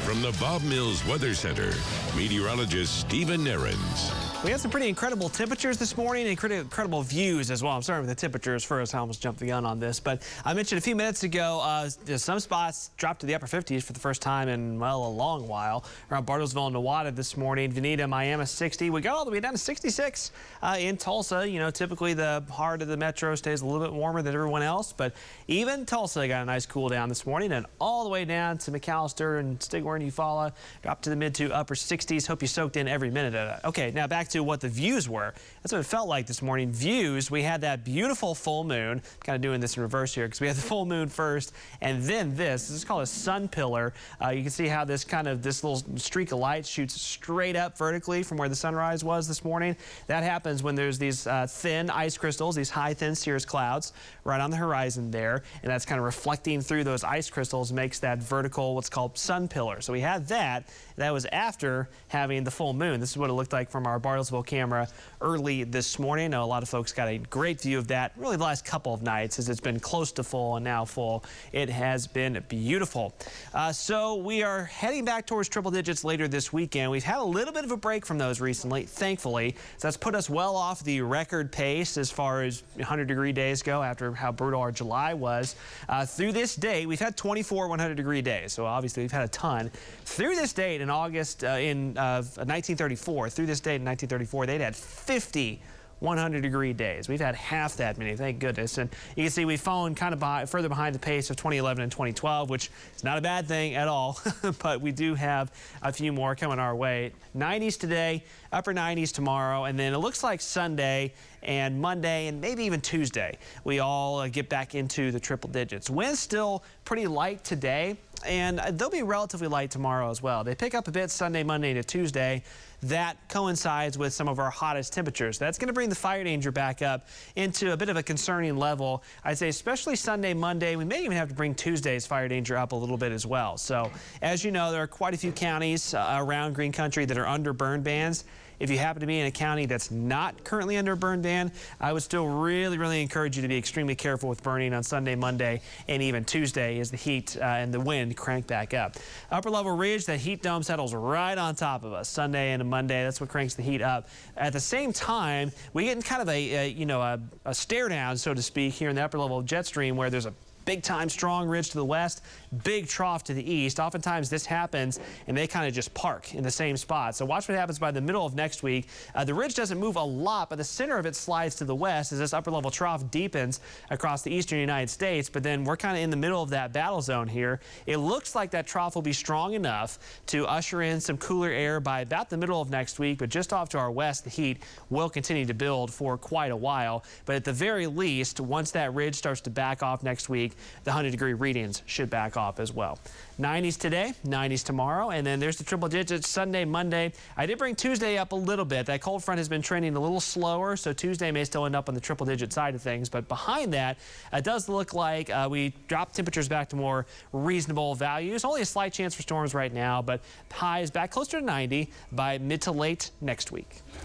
From the Bob Mills Weather Center, meteorologist Stephen Nehrenz. We had some pretty incredible temperatures this morning and incredible views as well. I'm starting with the temperatures first. I almost jumped the gun on this, but I mentioned a few minutes ago, some spots dropped to the upper 50s for the first time in, well, a long while. Around Bartlesville and Newada this morning, Veneta, Miami 60. We got all the way down to 66 in Tulsa. You know, typically the heart of the metro stays a little bit warmer than everyone else, but even Tulsa got a nice cool down this morning, and all the way down to McAllister and Stigler and Eufaula, dropped to the mid to upper 60s. Hope you soaked in every minute of it. Okay, now back to what the views were. That's what it felt like this morning. Views, we had that beautiful full moon. I'm kind of doing this in reverse here because we had the full moon first and then this is called a sun pillar. You can see how this little streak of light shoots straight up vertically from where the sunrise was this morning. That happens when there's these thin ice crystals, these high thin cirrus clouds right on the horizon there, and that's kind of reflecting through those ice crystals, makes that vertical what's called sun pillar. So we had that. That was after having the full moon. This is what it looked like from our Bartlesville camera early this morning. I know a lot of folks got a great view of that really the last couple of nights as it's been close to full and now full. It has been beautiful. So we are heading back towards triple digits later this weekend. We've had a little bit of a break from those recently, thankfully. So that's put us well off the record pace as far as 100-degree days go after how brutal our July was. Through this date, we've had 24 100-degree days, so obviously we've had a ton. Through this date in August, in 1934, through this date in 1934, they'd had 50 100-degree days. We've had half that many, thank goodness. And you can see we've fallen kind of further behind the pace of 2011 and 2012, which is not a bad thing at all, but we do have a few more coming our way. 90s today, upper 90s tomorrow, and then it looks like Sunday and Monday and maybe even Tuesday, we all get back into the triple digits. Winds still pretty light today, and they'll be relatively light tomorrow as well. They pick up a bit Sunday, Monday to Tuesday. That coincides with some of our hottest temperatures. That's going to bring the fire danger back up into a bit of a concerning level. I'd say especially Sunday, Monday. We may even have to bring Tuesday's fire danger up a little bit as well. So as you know, there are quite a few counties around Green Country that are under burn bans. If you happen to be in a county that's not currently under a burn ban, I would still really encourage you to be extremely careful with burning on Sunday, Monday, and even Tuesday as the heat and the wind crank back up. Upper level ridge, that heat dome settles right on top of us Sunday and Monday. That's what cranks the heat up. At the same time, we get in kind of a stare down, so to speak, here in the upper level jet stream where there's a big time strong ridge to the west, big trough to the east. Oftentimes this happens and they kind of just park in the same spot. So watch what happens by the middle of next week. The ridge doesn't move a lot, but the center of it slides to the west as this upper level trough deepens across the eastern United States. But then we're kind of in the middle of that battle zone here. It looks like that trough will be strong enough to usher in some cooler air by about the middle of next week. But just off to our west, the heat will continue to build for quite a while. But at the very least, once that ridge starts to back off next week, the 100-degree readings should back off as well. 90s today, 90s tomorrow, and then there's the triple digits Sunday, Monday. I did bring Tuesday up a little bit. That cold front has been trending a little slower, so Tuesday may still end up on the triple digit side of things. But behind that, it does look like we dropped temperatures back to more reasonable values. Only a slight chance for storms right now, but highs back closer to 90 by mid to late next week.